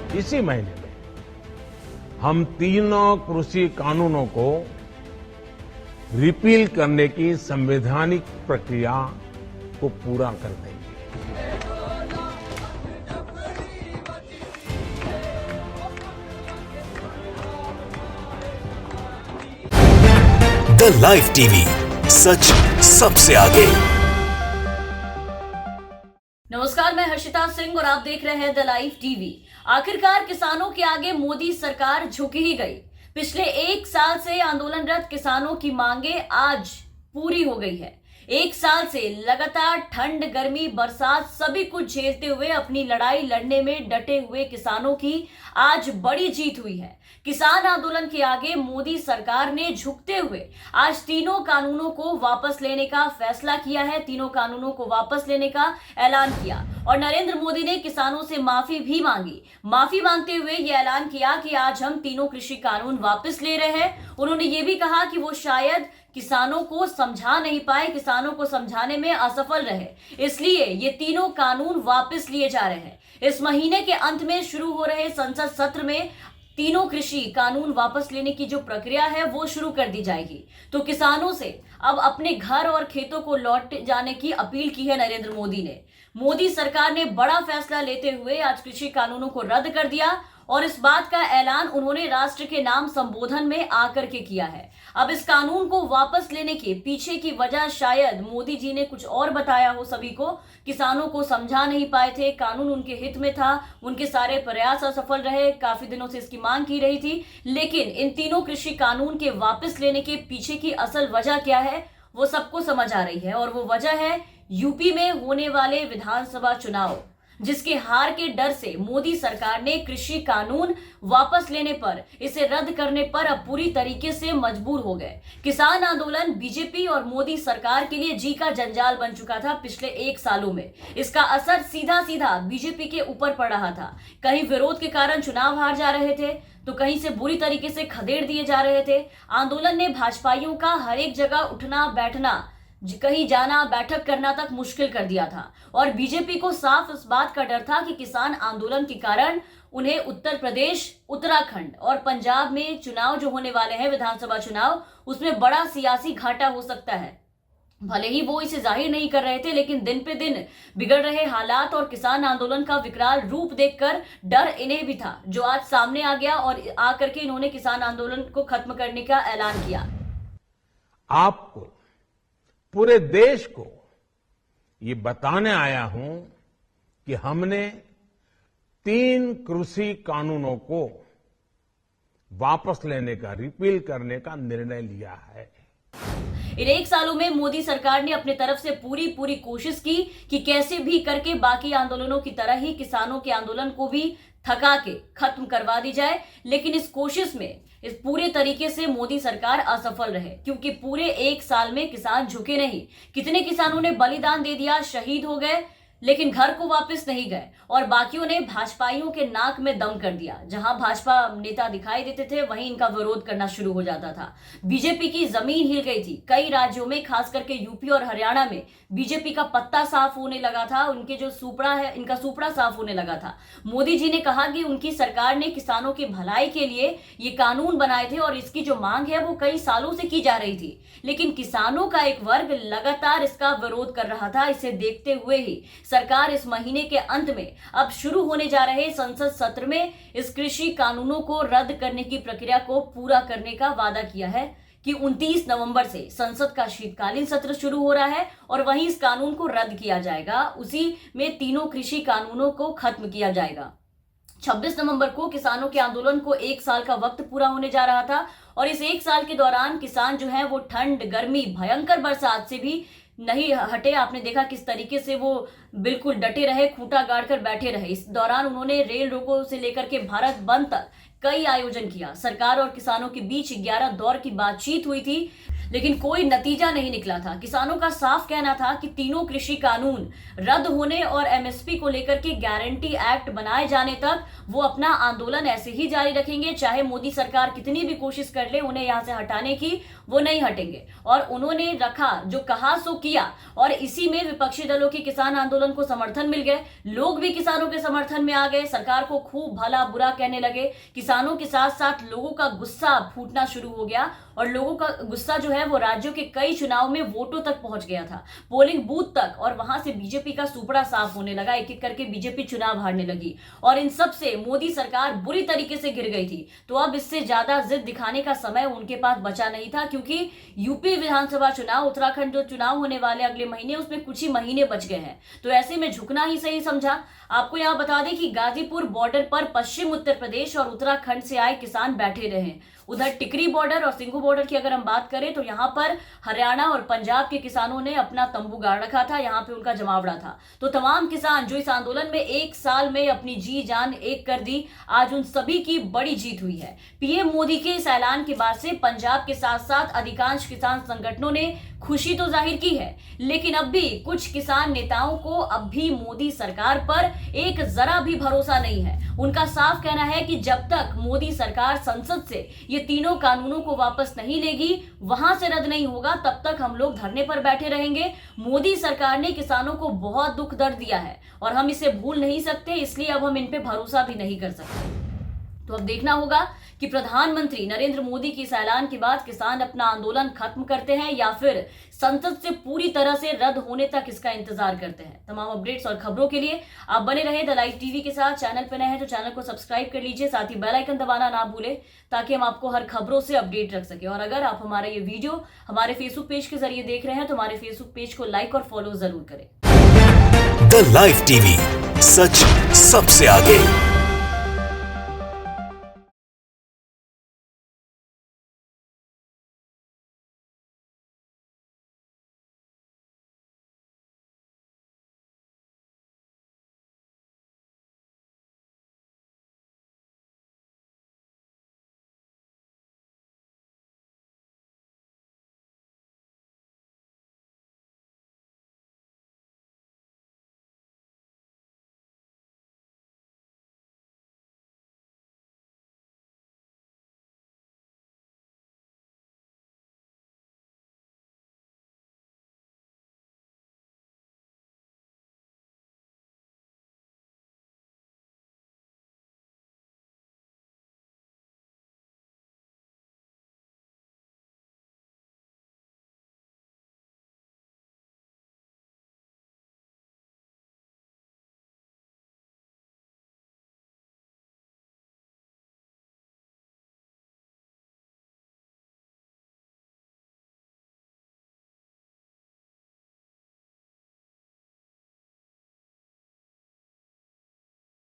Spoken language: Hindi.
इसी महीने में हम तीनों कृषि कानूनों को रिपील करने की संवैधानिक प्रक्रिया को पूरा कर देंगे। द लाइव टीवी, सच सबसे आगे। नमस्कार, मैं हर्षिता सिंह और आप देख रहे हैं द लाइव टीवी। आखिरकार किसानों के आगे मोदी सरकार झुक ही गई। पिछले एक साल से आंदोलनरत किसानों की मांगे आज पूरी हो गई है। एक साल से लगातार ठंड, गर्मी, बरसात सभी कुछ झेलते हुए अपनी लड़ाई लड़ने में डटे हुए किसानों की आज बड़ी जीत हुई है। किसान आंदोलन के आगे मोदी सरकार ने झुकते हुए आज तीनों कानूनों को वापस लेने का फैसला किया है। तीनों कानूनों को वापस लेने का ऐलान किया और नरेंद्र मोदी ने किसानों से माफी भी मांगी। माफी मांगते हुए यह ऐलान किया कि आज हम तीनों कृषि कानून वापस ले रहे हैं। उन्होंने ये भी कहा कि वो शायद किसानों को समझा नहीं पाए, किसानों को समझाने में असफल रहे, इसलिए ये तीनों कानून वापस लिए जा रहे हैं। इस महीने के अंत में शुरू हो रहे संसद सत्र में तीनों कृषि कानून वापस लेने की जो प्रक्रिया है वो शुरू कर दी जाएगी। तो किसानों से अब अपने घर और खेतों को लौट जाने की अपील की है नरेंद्र मोदी ने। मोदी सरकार ने बड़ा फैसला लेते हुए आज कृषि कानूनों को रद्द कर दिया और इस बात का ऐलान उन्होंने राष्ट्र के नाम संबोधन में आकर के किया है। अब इस कानून को वापस लेने के पीछे की वजह शायद मोदी जी ने कुछ और बताया हो सभी को। किसानों को समझा नहीं पाए थे, कानून उनके हित में था, उनके सारे प्रयास असफल रहे, काफी दिनों से इसकी मांग की रही थी। लेकिन इन तीनों कृषि कानून के वापस लेने के पीछे की असल वजह क्या है वो सबको समझ आ रही है और वो वजह है यूपी में होने वाले विधानसभा चुनाव, जिसके हार के डर से मोदी सरकार ने कृषि कानून वापस लेने पर, इसे रद्द करने पर अब पूरी तरीके से मजबूर हो गए। किसान आंदोलन बीजेपी और मोदी सरकार के लिए जी का जंजाल बन चुका था पिछले एक सालों में। इसका असर सीधा सीधा बीजेपी के ऊपर पड़ रहा था। कहीं विरोध के कारण चुनाव हार जा रहे थे तो कहीं से बुरी तरीके से खदेड़ दिए जा रहे थे। आंदोलन ने भाजपाइयों का हर एक जगह उठना बैठना, कहीं जाना, बैठक करना तक मुश्किल कर दिया था और बीजेपी को साफ इस बात का डर था कि किसान आंदोलन के कारण उन्हें उत्तर प्रदेश, उत्तराखंड और पंजाब में चुनाव जो होने वाले हैं, विधानसभा चुनाव, उसमें बड़ा सियासी घाटा हो सकता है। भले ही वो इसे जाहिर नहीं कर रहे थे, लेकिन दिन पे दिन बिगड़ रहे हालात और किसान आंदोलन का विकराल रूप देखकर डर इन्हें भी था, जो आज सामने आ गया और आकर के इन्होंने किसान आंदोलन को खत्म करने का ऐलान किया। आपको, पूरे देश को ये बताने आया हूं कि हमने 3 कृषि कानूनों को वापस लेने का, रिपील करने का निर्णय लिया है। इन एक सालों में मोदी सरकार ने अपने तरफ से पूरी कोशिश की कि कैसे भी करके बाकी आंदोलनों की तरह ही किसानों के आंदोलन को भी थका के खत्म करवा दी जाए, लेकिन इस कोशिश में इस पूरे तरीके से मोदी सरकार असफल रहे, क्योंकि पूरे एक साल में किसान झुके नहीं। कितने किसानों ने बलिदान दे दिया, शहीद हो गए, लेकिन घर को वापस नहीं गए और बाकियों ने भाजपाइयों के नाक में दम कर दिया। जहां भाजपा नेता दिखाई देते थे वहीं इनका विरोध करना शुरू हो जाता था। बीजेपी की जमीन हिल गई थी। कई राज्यों में, खास करके यूपी और हरियाणा में बीजेपी का पत्ता साफ होने लगा था। उनके जो सुपड़ा है, इनका सुपड़ा साफ होने लगा था। मोदी जी ने कहा कि उनकी सरकार ने किसानों की भलाई के लिए ये कानून बनाए थे और इसकी जो मांग है वो कई सालों से की जा रही थी, लेकिन किसानों का एक वर्ग लगातार इसका विरोध कर रहा था। इसे देखते हुए ही सरकार इस महीने के अंत में अब शुरू होने जा रहे संसद सत्र में इस कृषि कानूनों को रद्द करने की प्रक्रिया को पूरा करने का वादा किया है कि 29 नवंबर से संसद का शीतकालीन सत्र शुरू हो रहा है और वहीं इस कानून को रद्द किया जाएगा। उसी में तीनों कृषि कानूनों को खत्म किया जाएगा। 26 नवंबर को किसानों के आंदोलन को 1 साल का वक्त पूरा होने जा रहा था और इस 1 साल के दौरान किसान जो है वो ठंड, गर्मी, भयंकर बरसात से भी नहीं हटे। आपने देखा किस तरीके से वो बिल्कुल डटे रहे, खूंटा गाड़ कर बैठे रहे। इस दौरान उन्होंने रेल रोको से लेकर के भारत बंद तक कई आयोजन किया। सरकार और किसानों के बीच 11 दौर की बातचीत हुई थी। लेकिन कोई नतीजा नहीं निकला था। किसानों का साफ कहना था कि तीनों कृषि कानून रद्द होने और एमएसपी को लेकर के गारंटी एक्ट बनाए जाने तक वो अपना आंदोलन ऐसे ही जारी रखेंगे, चाहे मोदी सरकार कितनी भी कोशिश कर ले उन्हें यहां से हटाने की, वो नहीं हटेंगे। और उन्होंने रखा, जो कहा सो किया, और इसी में विपक्षी दलों की किसान आंदोलन को समर्थन मिल गए। लोग भी किसानों के समर्थन में आ गए, सरकार को खूब भला बुरा कहने लगे। किसानों के साथ साथ लोगों का गुस्सा फूटना शुरू हो गया और लोगों का गुस्सा जो है वो राज्यों के कई चुनाव में वोटों तक पहुंच गया था, पोलिंग बूथ तक, और वहां से बीजेपी का सुपड़ा साफ होने लगा। एक एक करके बीजेपी चुनाव हारने लगी और इन सब से मोदी सरकार बुरी तरीके से गिर गई थी। तो अब इससे ज्यादा जिद दिखाने का समय उनके पास बचा नहीं था, क्योंकि यूपी विधानसभा चुनाव, उत्तराखंड जो चुनाव होने वाले अगले महीने, उसमें कुछ ही महीने बच गए हैं। तो ऐसे में झुकना ही सही समझा। आपको यहां बता दें कि गाजीपुर बॉर्डर पर पश्चिम उत्तर प्रदेश और उत्तराखंड से आए किसान बैठे रहे। उधर टिकरी बॉर्डर और सिंघू बॉर्डर की अगर हम बात करें तो यहां पर हरियाणा और पंजाब के किसानों ने अपना तंबू गाड़ रखा था, यहां पे उनका जमावड़ा था। तो तमाम किसान जो इस आंदोलन में एक साल में अपनी जी जान एक कर दी, आज उन सभी की बड़ी जीत हुई है। पीएम मोदी के इस ऐलान के बाद से पंजाब के साथ साथ अधिकांश किसान संगठनों ने खुशी तो जाहिर की है, लेकिन अब भी कुछ किसान नेताओं को अब भी मोदी सरकार पर एक जरा भी भरोसा नहीं है। उनका साफ कहना है कि जब तक मोदी सरकार संसद से ये तीनों कानूनों को वापस नहीं लेगी, वहां से रद्द नहीं होगा, तब तक हम लोग धरने पर बैठे रहेंगे। मोदी सरकार ने किसानों को बहुत दुख दर्द दिया है और हम इसे भूल नहीं सकते, इसलिए अब हम इन पे भरोसा भी नहीं कर सकते। तो अब देखना होगा कि प्रधानमंत्री नरेंद्र मोदी के इस ऐलान के बाद किसान अपना आंदोलन खत्म करते हैं या फिर संसद से पूरी तरह से रद्द होने तक इसका इंतजार करते हैं। तमाम अपडेट्स और खबरों के लिए आप बने रहे द लाइव टीवी के साथ। चैनल पर नए हैं तो चैनल को सब्सक्राइब कर लीजिए, साथ ही बेल आइकन दबाना ना भूलें ताकि हम आपको हर खबरों से अपडेट रख सके। और अगर आप हमारा ये वीडियो हमारे फेसबुक पेज के जरिए देख रहे हैं तो हमारे फेसबुक पेज को लाइक और फॉलो जरूर करें। द लाइव टीवी, सच सबसे आगे।